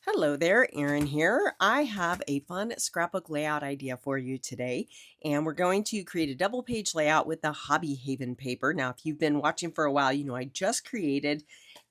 Hello there, Erin here. I have a fun scrapbook layout idea for you today, and we're going to create a double page layout with the Hobby Haven paper. Now, if you've been watching for a while, you know I just created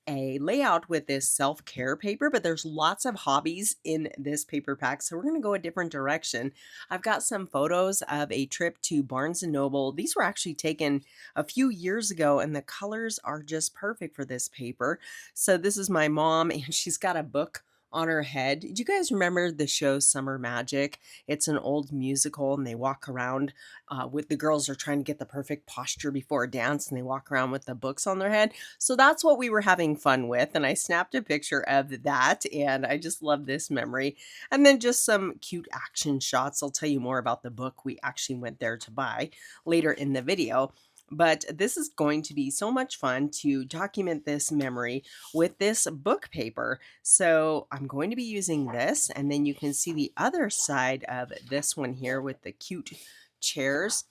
a layout with this self-care paper, but there's lots of hobbies in this paper pack, so we're going to go a different direction. I've got some photos of a trip to Barnes& and Noble. These were actually taken a few years ago, and the colors are just perfect for this paper. So this is my mom, and she's got a book on her head. Do you guys remember the show Summer Magic? It's an old musical, and they walk around with the girls are trying to get the perfect posture before a dance, and they walk around with the books on their head. So that's what we were having fun with, and I snapped a picture of that, and I just love this memory. And then just some cute action shots. I'll tell you more about the book we actually went there to buy later in the video. But this is going to be so much fun to document this memory with this book paper. So I'm going to be using this, and then you can see the other side of this one here with the cute chairs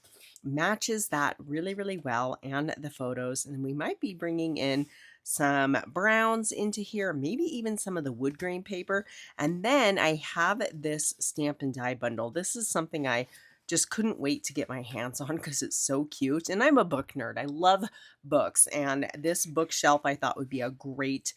matches that really, really well, and the photos. And we might be bringing in some browns into here, maybe even some of the wood grain paper. And then I have this stamp and die bundle. This is something I just couldn't wait to get my hands on because it's so cute. And I'm a book nerd. I love books. And this bookshelf I thought would be a great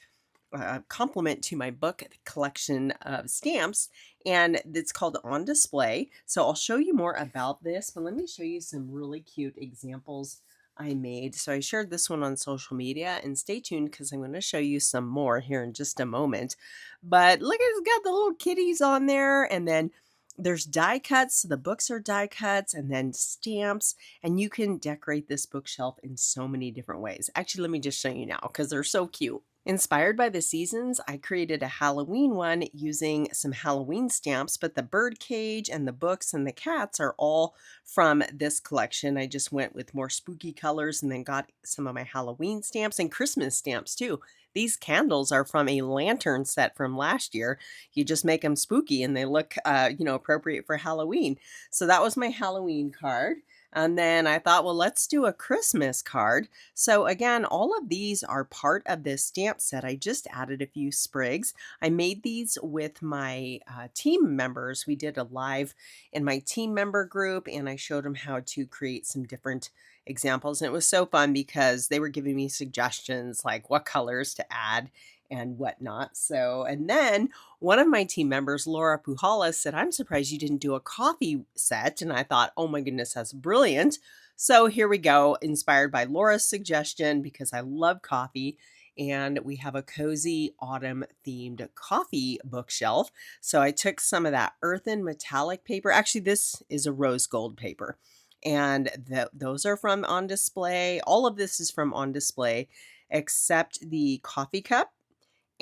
complement to my book collection of stamps, and it's called On Display. So I'll show you more about this, but let me show you some really cute examples I made. So I shared this one on social media, and stay tuned because I'm going to show you some more here in just a moment. But look, it's got the little kitties on there, and then there's die cuts. So the books are die cuts, and then stamps, and you can decorate this bookshelf in so many different ways. Actually, let me just show you now because they're so cute. Inspired by the seasons, I created a Halloween one using some Halloween stamps, but the bird cage and the books and the cats are all from this collection. I just went with more spooky colors and then got some of my Halloween stamps and Christmas stamps too. These candles are from a lantern set from last year. You just make them spooky and they look, appropriate for Halloween. So that was my Halloween card. And then I thought, well, let's do a Christmas card. So again, all of these are part of this stamp set. I just added a few sprigs. I made these with my team members. We did a live in my team member group, and I showed them how to create some different examples. And it was so fun because they were giving me suggestions like what colors to add and whatnot. So, and then one of my team members, Laura Pujolas, said, I'm surprised you didn't do a coffee set. And I thought, oh my goodness, that's brilliant. So here we go, inspired by Laura's suggestion because I love coffee. And we have a cozy autumn themed coffee bookshelf. So I took some of that earthen metallic paper. Actually, this is a rose gold paper. And those are from On Display. All of this is from On Display, except the coffee cup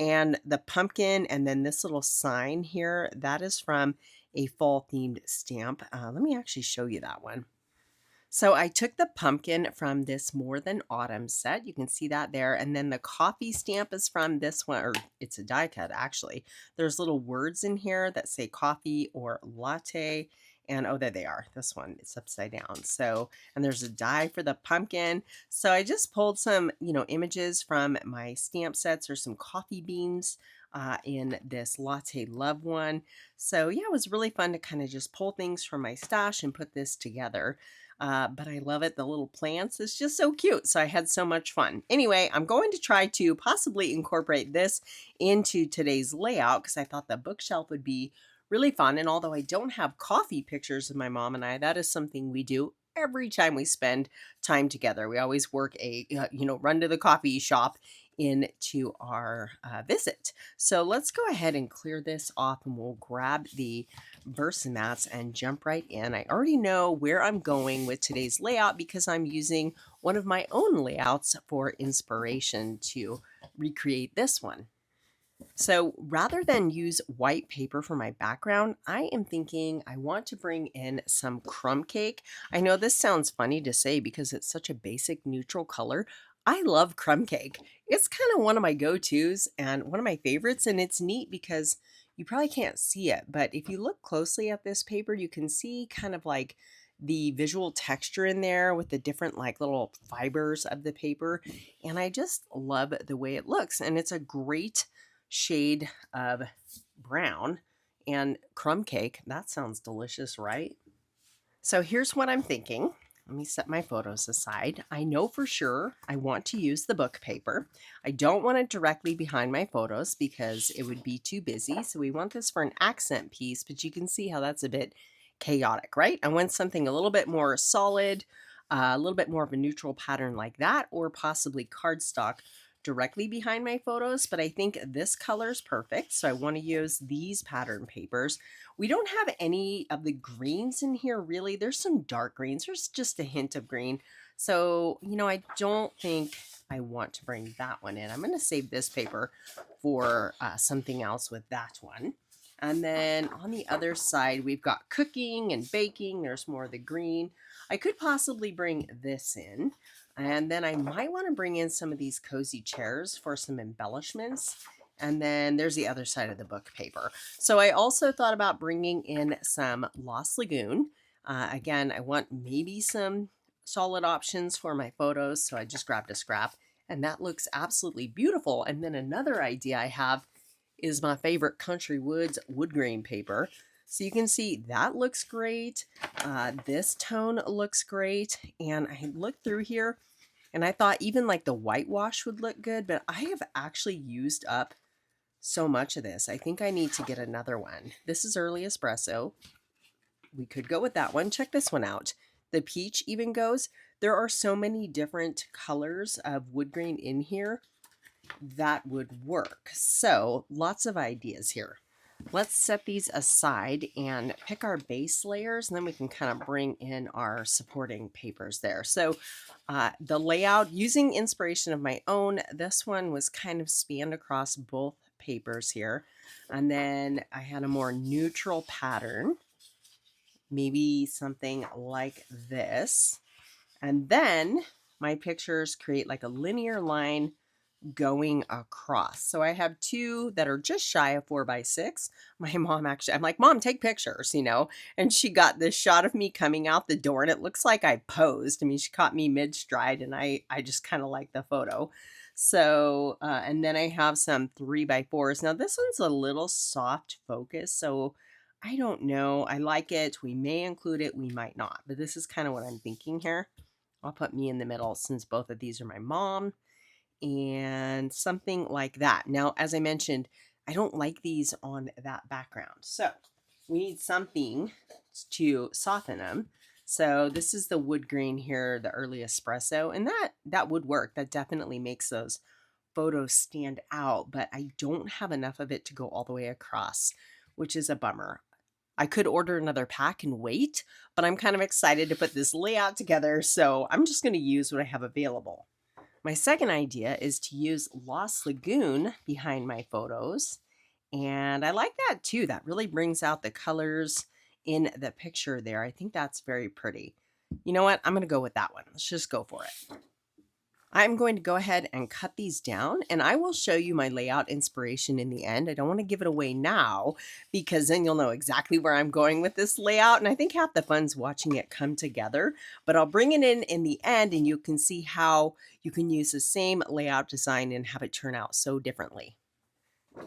and the pumpkin, and then this little sign here, that is from a fall themed stamp. Let me actually show you that one. So I took the pumpkin from this More Than Autumn set. You can see that there. And then the coffee stamp is from this one, or it's a die cut actually. There's little words in here that say coffee or latte. And oh, there they are. This one, it's upside down. So, and there's a die for the pumpkin. So I just pulled some, images from my stamp sets or some coffee beans in this latte love one. So yeah, it was really fun to kind of just pull things from my stash and put this together. But I love it. The little plants is just so cute. So I had so much fun. Anyway, I'm going to try to possibly incorporate this into today's layout because I thought the bookshelf would be really fun. And although I don't have coffee pictures of my mom and I, that is something we do every time we spend time together. We always work run to the coffee shop into our visit. So let's go ahead and clear this off, and we'll grab the Versamats and jump right in. I already know where I'm going with today's layout because I'm using one of my own layouts for inspiration to recreate this one. So rather than use white paper for my background, I am thinking I want to bring in some crumb cake. I know this sounds funny to say because it's such a basic neutral color. I love crumb cake. It's kind of one of my go-tos and one of my favorites, and it's neat because you probably can't see it, but if you look closely at this paper, you can see kind of like the visual texture in there with the different like little fibers of the paper, and I just love the way it looks, and it's a great shade of brown. And crumb cake, that sounds delicious, right? So here's what I'm thinking. Let me set my photos aside. I know for sure I want to use the book paper. I don't want it directly behind my photos because it would be too busy. So we want this for an accent piece, but you can see how that's a bit chaotic, right? I want something a little bit more solid, a little bit more of a neutral pattern like that, or possibly cardstock directly behind my photos, but I think this color is perfect. So I want to use these pattern papers. We don't have any of the greens in here really. There's some dark greens. There's just a hint of green. So, I don't think I want to bring that one in. I'm going to save this paper for something else with that one. And then on the other side, we've got cooking and baking. There's more of the green. I could possibly bring this in. And then I might want to bring in some of these cozy chairs for some embellishments. And then there's the other side of the book paper. So I also thought about bringing in some Lost Lagoon. Again, I want maybe some solid options for my photos. So I just grabbed a scrap and that looks absolutely beautiful. And then another idea I have is my favorite Country Woods wood grain paper. So you can see that looks great. This tone looks great. And I looked through here and I thought even like the whitewash would look good, but I have actually used up so much of this. I think I need to get another one. This is Early Espresso. We could go with that one. Check this one out. The peach even goes. There are so many different colors of wood grain in here that would work. So lots of ideas here. Let's set these aside and pick our base layers, and then we can kind of bring in our supporting papers there. So the layout, using inspiration of my own, this one was kind of spanned across both papers here. And then I had a more neutral pattern, maybe something like this. And then my pictures create like a linear line going across. So I have two that are just shy of 4x6. My mom actually, I'm like, Mom, take pictures, and she got this shot of me coming out the door and it looks like I posed. I mean, she caught me mid stride and I just kind of like the photo. So, and then I have some 3x4s. Now this one's a little soft focus. So I don't know. I like it. We may include it. We might not, but this is kind of what I'm thinking here. I'll put me in the middle since both of these are my mom. And something like that. Now, as I mentioned, I don't like these on that background. So we need something to soften them. So this is the wood grain here, the Early Espresso, and that would work. That definitely makes those photos stand out, but I don't have enough of it to go all the way across, which is a bummer. I could order another pack and wait, but I'm kind of excited to put this layout together, so I'm just going to use what I have available. My second idea is to use Lost Lagoon behind my photos. And I like that too. That really brings out the colors in the picture there. I think that's very pretty. You know what? I'm going to go with that one. Let's just go for it. I'm going to go ahead and cut these down and I will show you my layout inspiration in the end. I don't want to give it away now because then you'll know exactly where I'm going with this layout. And I think half the fun's watching it come together, but I'll bring it in the end and you can see how you can use the same layout design and have it turn out so differently.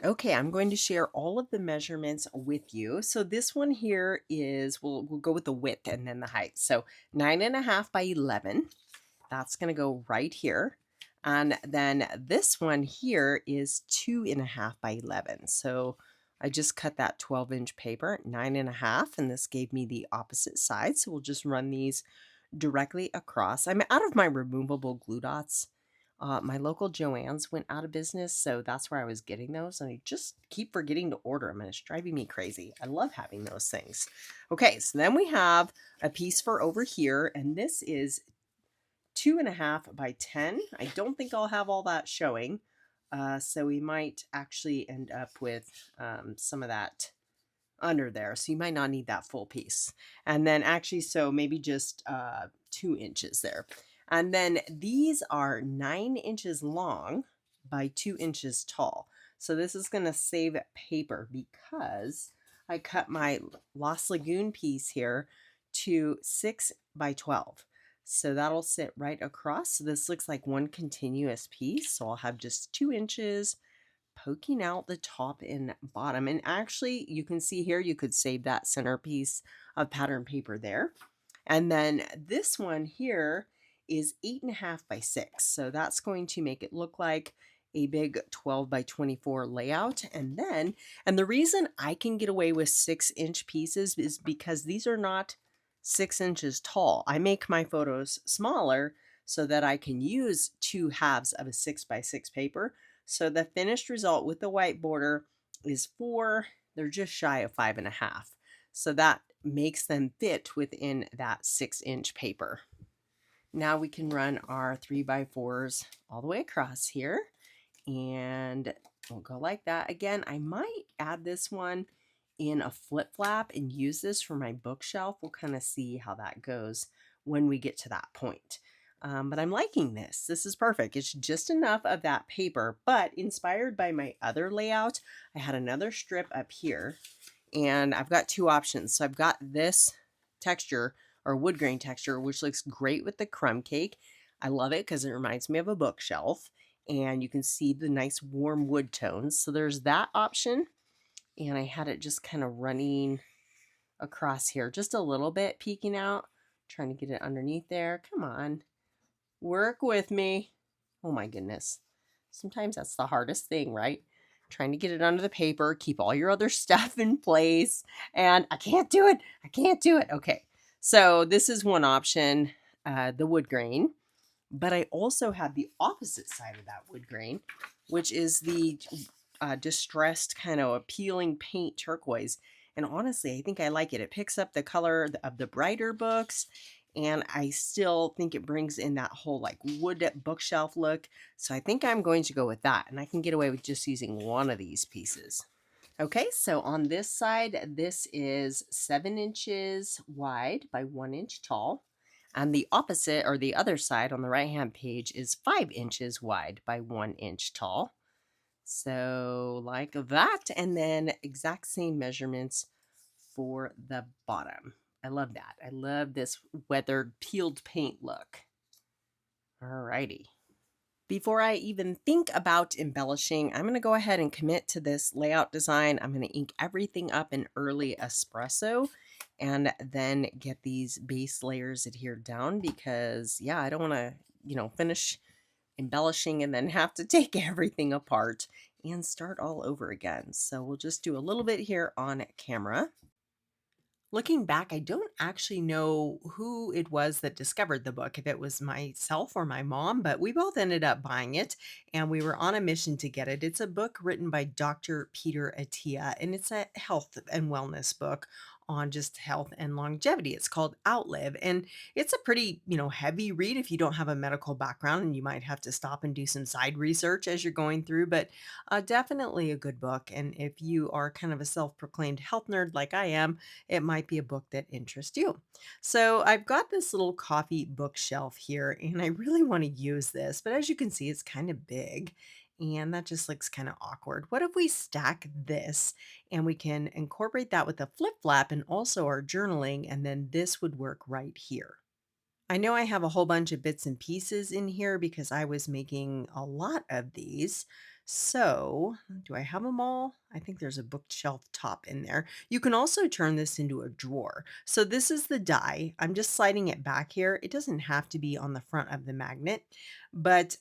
Okay, I'm going to share all of the measurements with you. So this one here is, we'll go with the width and then the height. So 9.5 by 11. That's going to go right here. And then this one here is 2.5 by 11. So I just cut that 12-inch paper, 9.5, and this gave me the opposite side. So we'll just run these directly across. I'm out of my removable glue dots. My local Joann's went out of business, so that's where I was getting those. And I just keep forgetting to order them, and it's driving me crazy. I love having those things. Okay, so then we have a piece for over here, and this is 2.5 by 10. I don't think I'll have all that showing. So we might actually end up with some of that under there. So you might not need that full piece. And then actually, so maybe just 2 inches there. And then these are 9 inches long by 2 inches tall. So this is going to save paper because I cut my Lost Lagoon piece here to 6 by 12. So that'll sit right across. So this looks like one continuous piece. So I'll have just 2 inches poking out the top and bottom. And actually, you can see here, you could save that centerpiece of pattern paper there. And then this one here is 8.5 by 6. So that's going to make it look like a big 12 by 24 layout. And the reason I can get away with 6-inch pieces is because these are not 6 inches tall. I make my photos smaller so that I can use 2 halves of a 6 by 6 paper. So the finished result with the white border is 4, they're just shy of 5.5. So that makes them fit within that 6-inch paper. Now we can run our 3x4s all the way across here, and we'll go like that. Again, I might add this one in a flip flap and use this for my bookshelf. We'll kind of see how that goes when we get to that point. But I'm liking this. This is perfect. It's just enough of that paper, but inspired by my other layout, I had another strip up here, and I've got 2 options. So I've got this texture or wood grain texture, which looks great with the crumb cake. I love it because it reminds me of a bookshelf, and you can see the nice warm wood tones. So there's that option, and I had it just kind of running across here just a little bit, peeking out, trying to get it underneath there. Come on. Work with me. Oh my goodness. Sometimes that's the hardest thing, right? Trying to get it under the paper, keep all your other stuff in place, and I can't do it. I can't do it. Okay, so this is one option, the wood grain, but I also have the opposite side of that wood grain, which is the distressed kind of appealing paint turquoise. And honestly, I think I like it. It picks up the color of the brighter books, and I still think it brings in that whole like wood bookshelf look. So I think I'm going to go with that, and I can get away with just using one of these pieces. Okay, so on this side, this is 7 inches wide by 1 inch tall. And the opposite, or the other side on the right-hand page, is 5 inches wide by 1 inch tall. So like that, and then exact same measurements for the bottom. I love that. I love this weathered peeled paint look. Alrighty. Before I even think about embellishing, I'm going to go ahead and commit to this layout design. I'm going to ink everything up in early espresso and then get these base layers adhered down because, yeah, I don't want to, finish embellishing and then have to take everything apart and start all over again. So we'll just do a little bit here on camera. Looking back, I don't actually know who it was that discovered the book, if it was myself or my mom, but we both ended up buying it and we were on a mission to get it. It's a book written by Dr. Peter Attia, and it's a health and wellness book on just health and longevity. It's called Outlive, and it's a pretty, heavy read if you don't have a medical background, and you might have to stop and do some side research as you're going through, but definitely a good book. And if you are kind of a self-proclaimed health nerd like I am, it might be a book that interests you. So I've got this little coffee bookshelf here, and I really want to use this, but as you can see, it's kind of big. And that just looks kind of awkward. What if we stack this and we can incorporate that with a flip flap and also our journaling, and then this would work right here. I know I have a whole bunch of bits and pieces in here because I was making a lot of these. So, do I have them all? I think there's a bookshelf top in there. You can also turn this into a drawer. So this is the die. I'm just sliding it back here. It doesn't have to be on the front of the magnet, but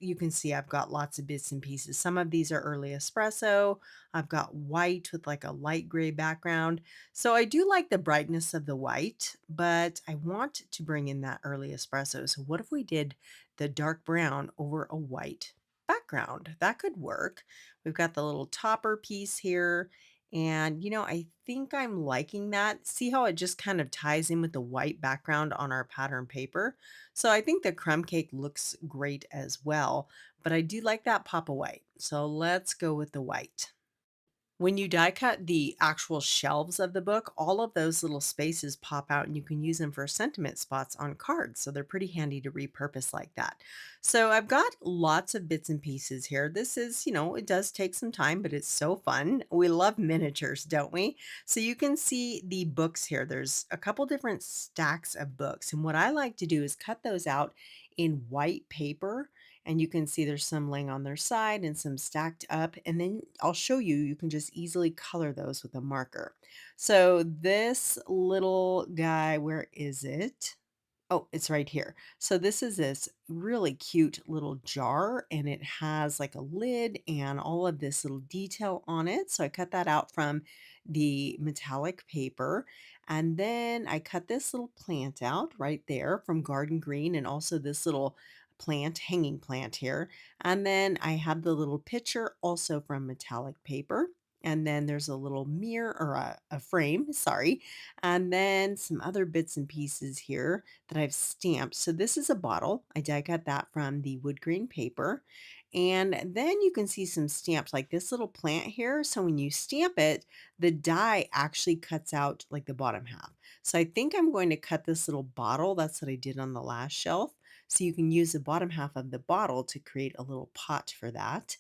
you can see I've got lots of bits and pieces. Some of these are early espresso. I've got white with like a light gray background. So I do like the brightness of the white, but I want to bring in that early espresso. So what if we did the dark brown over a white background? That could work. We've got the little topper piece here. And, I think I'm liking that. See how it just kind of ties in with the white background on our pattern paper? So I think the crumb cake looks great as well, but I do like that pop of white. So let's go with the white. When you die cut the actual shelves of the book, all of those little spaces pop out and you can use them for sentiment spots on cards. So they're pretty handy to repurpose like that. So I've got lots of bits and pieces here. This is, it does take some time, but it's so fun. We love miniatures, don't we? So you can see the books here. There's a couple different stacks of books. And what I like to do is cut those out in white paper And you can see there's some laying on their side and some stacked up. And then I'll show you, you can just easily color those with a marker. So this little guy, where is it? Oh, it's right here. So this is this really cute little jar and it has like a lid and all of this little detail on it. So I cut that out from the metallic paper. And then I cut this little plant out right there from Garden Green and also this little plant, hanging plant here. And then I have the little picture also from metallic paper. And then there's a little mirror or a frame, sorry. And then some other bits and pieces here that I've stamped. So this is a bottle. I die cut that from the wood grain paper. And then you can see some stamps like this little plant here. So when you stamp it, the die actually cuts out like the bottom half. So I think I'm going to cut this little bottle. That's what I did on the last shelf. So you can use the bottom half of the bottle to create a little pot for that.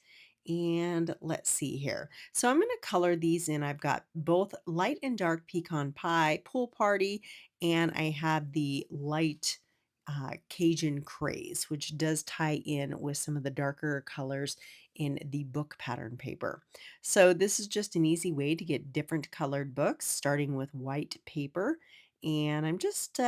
And let's see here. So I'm going to color these in. I've got both light and dark pecan pie, pool party, and I have the light Cajun Craze, which does tie in with some of the darker colors in the book pattern paper. So this is just an easy way to get different colored books, starting with white paper. And I'm just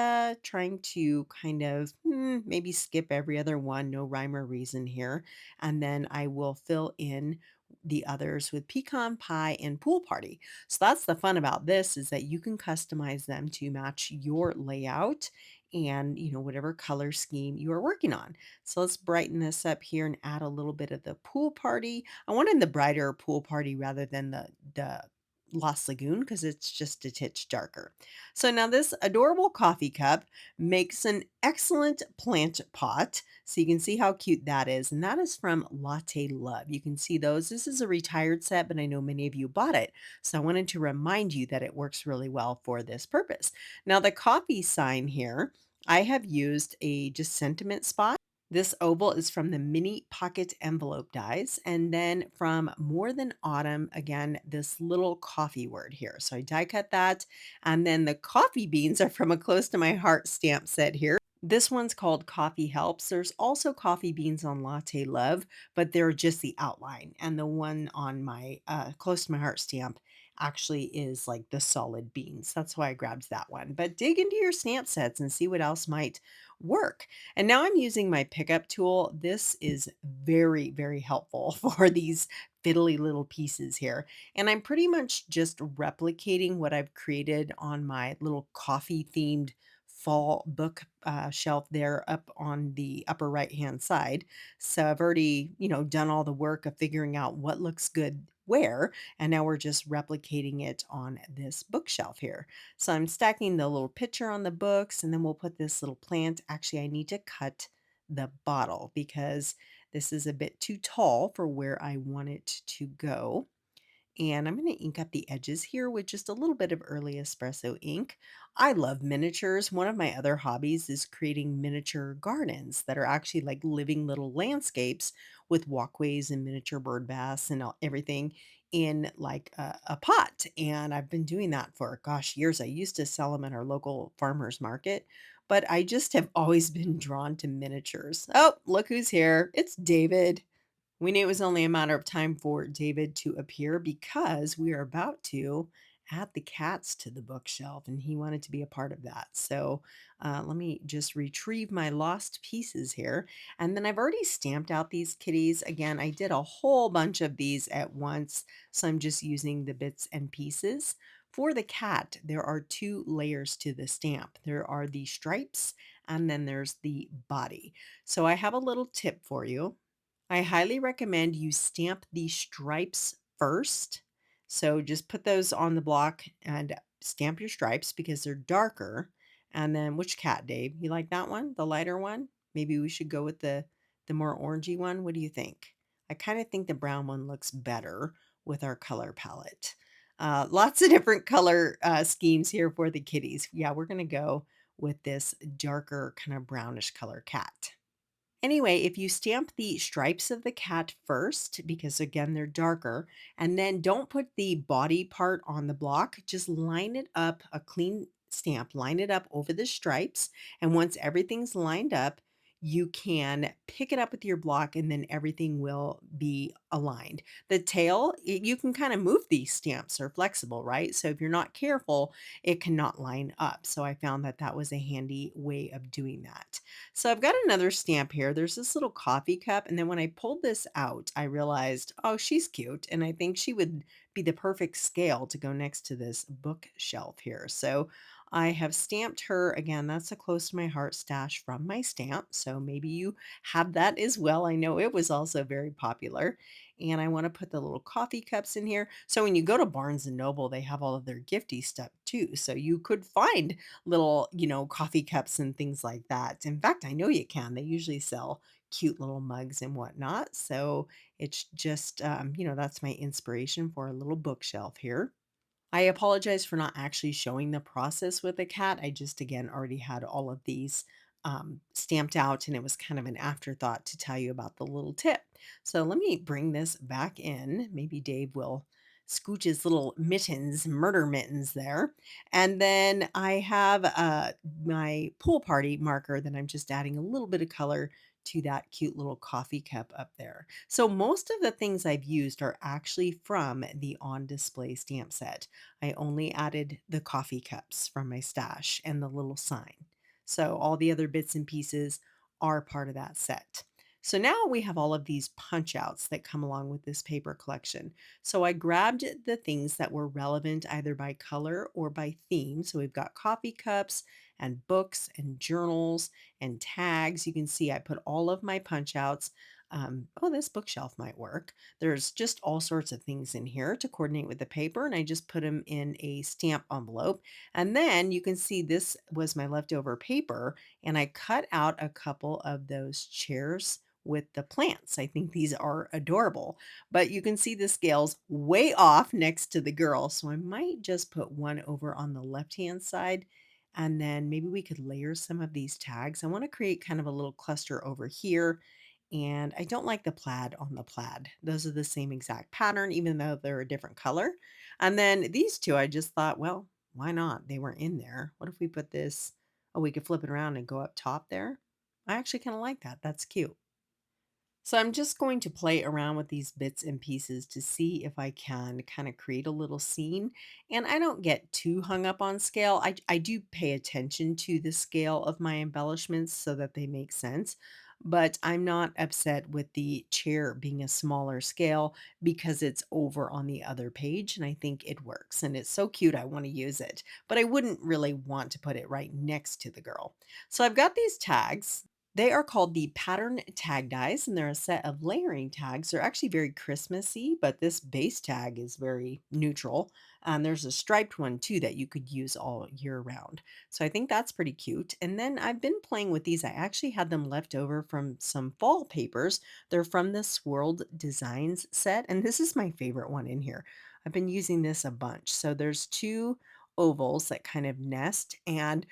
trying to kind of maybe skip every other one, no rhyme or reason here. And then I will fill in the others with pecan pie and pool party. So that's the fun about this is that you can customize them to match your layout and whatever color scheme you are working on. So let's brighten this up here and add a little bit of the pool party. I wanted the brighter pool party rather than the Lost Lagoon because it's just a titch darker. So now this adorable coffee cup makes an excellent plant pot. So you can see how cute that is. And that is from Latte Love. You can see those. This is a retired set, but I know many of you bought it. So I wanted to remind you that it works really well for this purpose. Now the coffee sign here, I have used a just sentiment spot. This oval is from the mini pocket envelope dies. And then from More Than Autumn, again, this little coffee word here. So I die cut that. And then the coffee beans are from a Close to My Heart stamp set here. This one's called Coffee Helps. There's also coffee beans on Latte Love, but they're just the outline. And the one on my Close to My Heart stamp actually is like the solid beans. That's why I grabbed that one. But dig into your stamp sets and see what else might work. And now I'm using my pickup tool. This is very, very helpful for these fiddly little pieces here. And I'm pretty much just replicating what I've created on my little coffee themed fall book shelf there up on the upper right hand side. So I've already, done all the work of figuring out what looks good where, and now we're just replicating it on this bookshelf here. So I'm stacking the little picture on the books, and then we'll put this little plant. Actually, I need to cut the bottle because this is a bit too tall for where I want it to go. And I'm going to ink up the edges here with just a little bit of early espresso ink. I love miniatures. One of my other hobbies is creating miniature gardens that are actually like living little landscapes with walkways and miniature bird baths and everything in like a pot. And I've been doing that for, gosh, years. I used to sell them at our local farmers market, but I just have always been drawn to miniatures. Oh, look who's here. It's David. We knew it was only a matter of time for David to appear because we are about to add the cats to the bookshelf and he wanted to be a part of that. So let me just retrieve my lost pieces here. And then I've already stamped out these kitties. Again, I did a whole bunch of these at once. So I'm just using the bits and pieces. For the cat, there are two layers to the stamp. There are the stripes and then there's the body. So I have a little tip for you. I highly recommend you stamp the stripes first. So just put those on the block and stamp your stripes because they're darker. And then which cat, Dave? You like that one? The lighter one? Maybe we should go with the more orangey one. What do you think? I kind of think the brown one looks better with our color palette. Lots of different color schemes here for the kitties. Yeah, we're going to go with this darker kind of brownish color cat. Anyway, if you stamp the stripes of the cat first, because again, they're darker, and then don't put the body part on the block, just line it up, a clean stamp, line it up over the stripes. And once everything's lined up, you can pick it up with your block and then everything will be aligned. The tail, you can kind of move these stamps, are flexible, right? So if you're not careful, it cannot line up. So I found that that was a handy way of doing that. So I've got another stamp here. There's this little coffee cup. And then when I pulled this out, I realized, oh, she's cute. And I think she would be the perfect scale to go next to this bookshelf here. So I have stamped her again. That's a close to my heart stash from my stamp. So maybe you have that as well. I know it was also very popular. And I want to put the little coffee cups in here. So when you go to Barnes and Noble, they have all of their gifty stuff too. So you could find little, coffee cups and things like that. In fact, I know you can. They usually sell cute little mugs and whatnot. So it's just, that's my inspiration for a little bookshelf here. I apologize for not actually showing the process with the cat. I just, again, already had all of these stamped out, and it was kind of an afterthought to tell you about the little tip. So let me bring this back in. Maybe Dave will scooch his little mittens, murder mittens there. And then I have my pool party marker that I'm just adding a little bit of color to that cute little coffee cup up there. So most of the things I've used are actually from the on display stamp set. I only added the coffee cups from my stash and the little sign. So all the other bits and pieces are part of that set. So now we have all of these punch outs that come along with this paper collection. So I grabbed the things that were relevant either by color or by theme. So we've got coffee cups and books and journals and tags. You can see I put all of my punch outs. Oh, this bookshelf might work. There's just all sorts of things in here to coordinate with the paper, and I just put them in a stamp envelope. And then you can see this was my leftover paper, and I cut out a couple of those chairs with the plants. I think these are adorable, but you can see the scales way off next to the girl. So I might just put one over on the left-hand side, and then maybe we could layer some of these tags. I want to create kind of a little cluster over here, and I don't like the plaid on the plaid. Those are the same exact pattern, even though they're a different color. And then these two, I just thought, well, why not? They were in there. What if we put this? Oh, we could flip it around and go up top there. I actually kind of like that. That's cute. So I'm just going to play around with these bits and pieces to see if I can kind of create a little scene. And I don't get too hung up on scale. I do pay attention to the scale of my embellishments so that they make sense. But I'm not upset with the chair being a smaller scale because it's over on the other page. And I think it works. And it's so cute. I want to use it. But I wouldn't really want to put it right next to the girl. So I've got these tags. They are called the pattern tag dies, and they're a set of layering tags. They're actually very Christmassy, but this base tag is very neutral. And there's a striped one too that you could use all year round. So I think that's pretty cute. And then I've been playing with these. I actually had them left over from some fall papers. They're from the Swirled Designs set, and this is my favorite one in here. I've been using this a bunch. So there's two ovals that kind of nest, and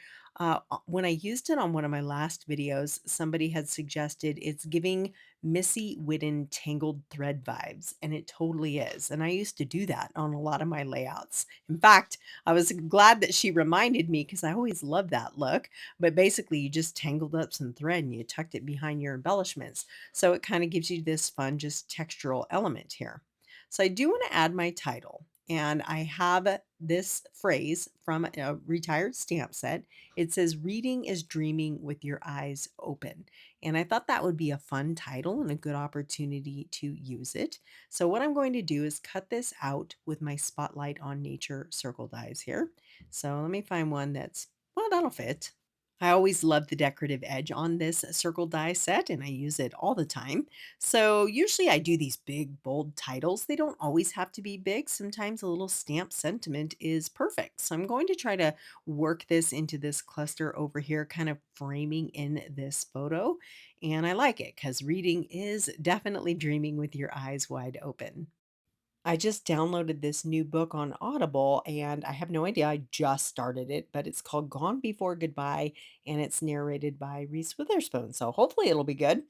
when I used it on one of my last videos, somebody had suggested it's giving Missy Whitten tangled thread vibes, and it totally is. And I used to do that on a lot of my layouts. In fact, I was glad that she reminded me because I always loved that look. But basically, you just tangled up some thread and you tucked it behind your embellishments. So it kind of gives you this fun, just textural element here. So I do want to add my title. And I have this phrase from a retired stamp set. It says, "Reading is dreaming with your eyes open." And I thought that would be a fun title and a good opportunity to use it. So, what I'm going to do is cut this out with my Spotlight on Nature circle dies here. So, let me find one that's, well, that'll fit. I always love the decorative edge on this circle die set, and I use it all the time. So usually I do these big, bold titles. They don't always have to be big. Sometimes a little stamp sentiment is perfect. So I'm going to try to work this into this cluster over here, kind of framing in this photo. And I like it because reading is definitely dreaming with your eyes wide open. I just downloaded this new book on Audible, and I have no idea. I just started it, but it's called Gone Before Goodbye, and it's narrated by Reese Witherspoon. So hopefully it'll be good.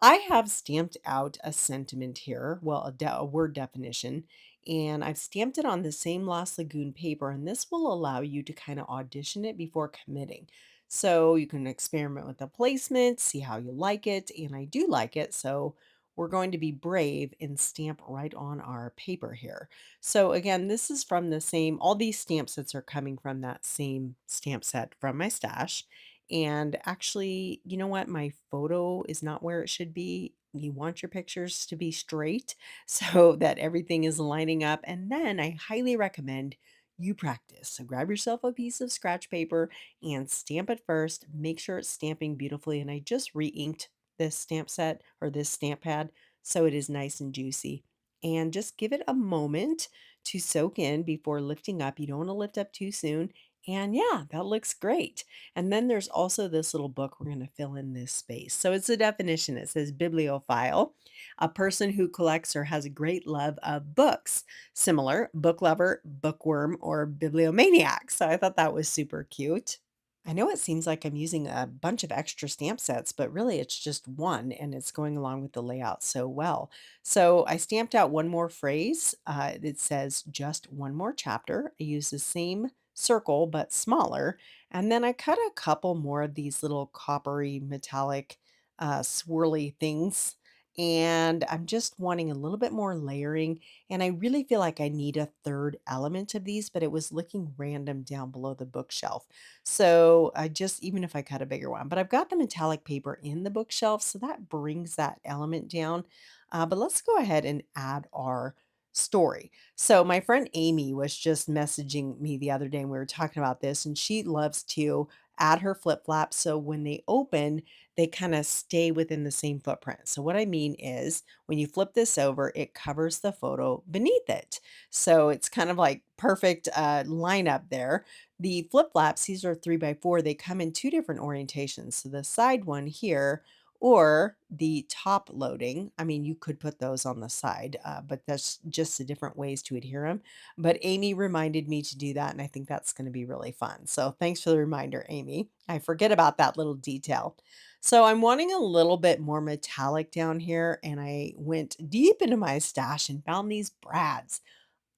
I have stamped out a sentiment here, well, a word definition, and I've stamped it on the same Lost Lagoon paper, and this will allow you to kind of audition it before committing. So you can experiment with the placement, see how you like it. And I do like it. So we're going to be brave and stamp right on our paper here. So again, this is from the same, all these stamp sets are coming from that same stamp set from my stash. And actually, you know what? My photo is not where it should be. You want your pictures to be straight so that everything is lining up. And then I highly recommend you practice. So grab yourself a piece of scratch paper and stamp it first. Make sure it's stamping beautifully. And I just re inked this stamp set or this stamp pad so it is nice and juicy. And just give it a moment to soak in before lifting up. You don't want to lift up too soon. And yeah, that looks great. And then there's also this little book we're going to fill in this space. So it's a definition. It says bibliophile, a person who collects or has a great love of books. Similar, book lover, bookworm, or bibliomaniac. So I thought that was super cute. I know it seems like I'm using a bunch of extra stamp sets, but really it's just one and it's going along with the layout so well. So I stamped out one more phrase. It says just one more chapter. I use the same circle but smaller. And then I cut a couple more of these little coppery metallic swirly things. And I'm just wanting a little bit more layering. And I really feel like I need a third element of these, but it was looking random down below the bookshelf. So I just, even if I cut a bigger one, but I've got the metallic paper in the bookshelf, so that brings that element down. But let's go ahead and add our story. So my friend Amy was just messaging me the other day and we were talking about this, and she loves to add her flip flaps. So when they open, they kind of stay within the same footprint. So what I mean is when you flip this over, it covers the photo beneath it. So it's kind of like perfect lineup there. The flip flaps, these are 3x4. They come in two different orientations. So the side one here or the top loading. I mean, you could put those on the side, but that's just the different ways to adhere them. But Amy reminded me to do that, and I think that's going to be really fun. So thanks for the reminder, Amy. I forget about that little detail. So I'm wanting a little bit more metallic down here, and I went deep into my stash and found these brads.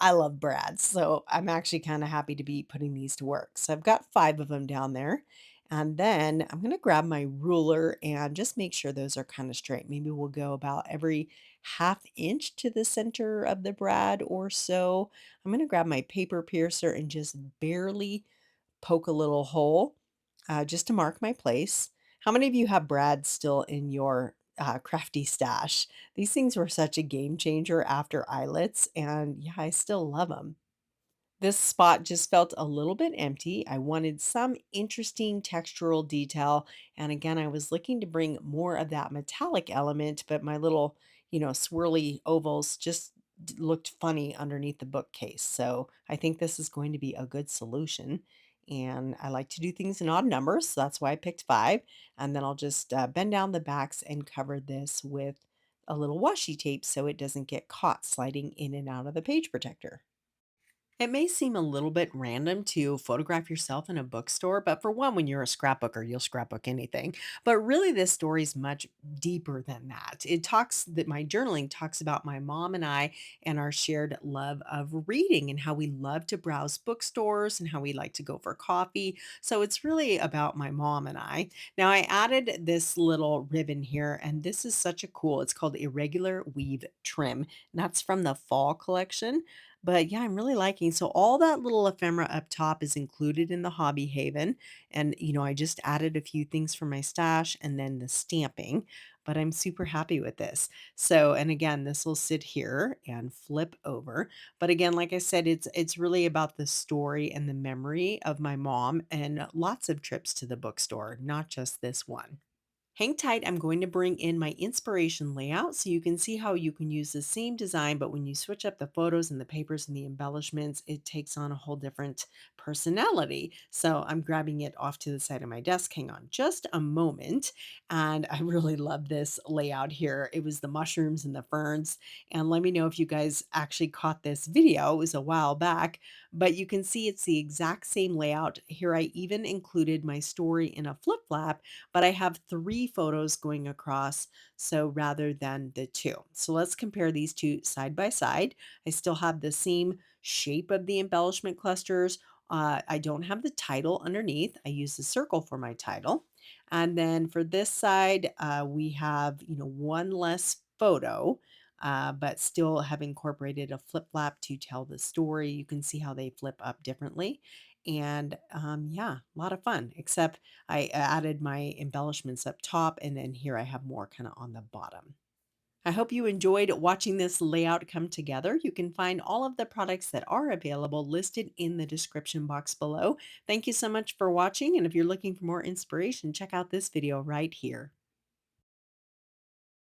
I love brads, so I'm actually kinda happy to be putting these to work. So I've got 5 of them down there, and then I'm gonna grab my ruler and just make sure those are kinda straight. Maybe we'll go about every half inch to the center of the brad or so. I'm gonna grab my paper piercer and just barely poke a little hole, just to mark my place. How many of you have brads still in your, crafty stash? These things were such a game changer after eyelets, and yeah, I still love them. This spot just felt a little bit empty. I wanted some interesting textural detail. And again, I was looking to bring more of that metallic element, but my little, swirly ovals just looked funny underneath the bookcase. So I think this is going to be a good solution. And I like to do things in odd numbers. So that's why I picked 5. And then I'll just bend down the backs and cover this with a little washi tape so it doesn't get caught sliding in and out of the page protector. It may seem a little bit random to photograph yourself in a bookstore, but for one, when you're a scrapbooker, you'll scrapbook anything. But really, this story is much deeper than that. It talks that my journaling talks about my mom and I and our shared love of reading and how we love to browse bookstores and how we like to go for coffee. So it's really about my mom and I. Now, I added this little ribbon here, and this is such a cool, it's called Irregular Weave Trim. And that's from the fall collection. But yeah, I'm really liking so all that little ephemera up top is included in the hobby haven. And I just added a few things from my stash and then the stamping, but I'm super happy with this. So, and again, this will sit here and flip over. But again, like I said, it's really about the story and the memory of my mom and lots of trips to the bookstore, not just this one. Hang tight, I'm going to bring in my inspiration layout so you can see how you can use the same design, but when you switch up the photos and the papers and the embellishments, it takes on a whole different personality. So I'm grabbing it off to the side of my desk. Hang on just a moment. And I really love this layout here. It was the mushrooms and the ferns. And let me know if you guys actually caught this video. It was a while back, but you can see it's the exact same layout. Here I even included my story in a flip flap, but I have 3 photos going across. So rather than the two. So let's compare these two side by side. I still have the same shape of the embellishment clusters. I don't have the title underneath. I use the circle for my title. And then for this side, we have, one less photo, but still have incorporated a flip flap to tell the story. You can see how they flip up differently. And yeah, a lot of fun, except I added my embellishments up top, and then here I have more kind of on the bottom. I hope you enjoyed watching this layout come together. You can find all of the products that are available listed in the description box below. Thank you so much for watching, and if you're looking for more inspiration, check out this video right here.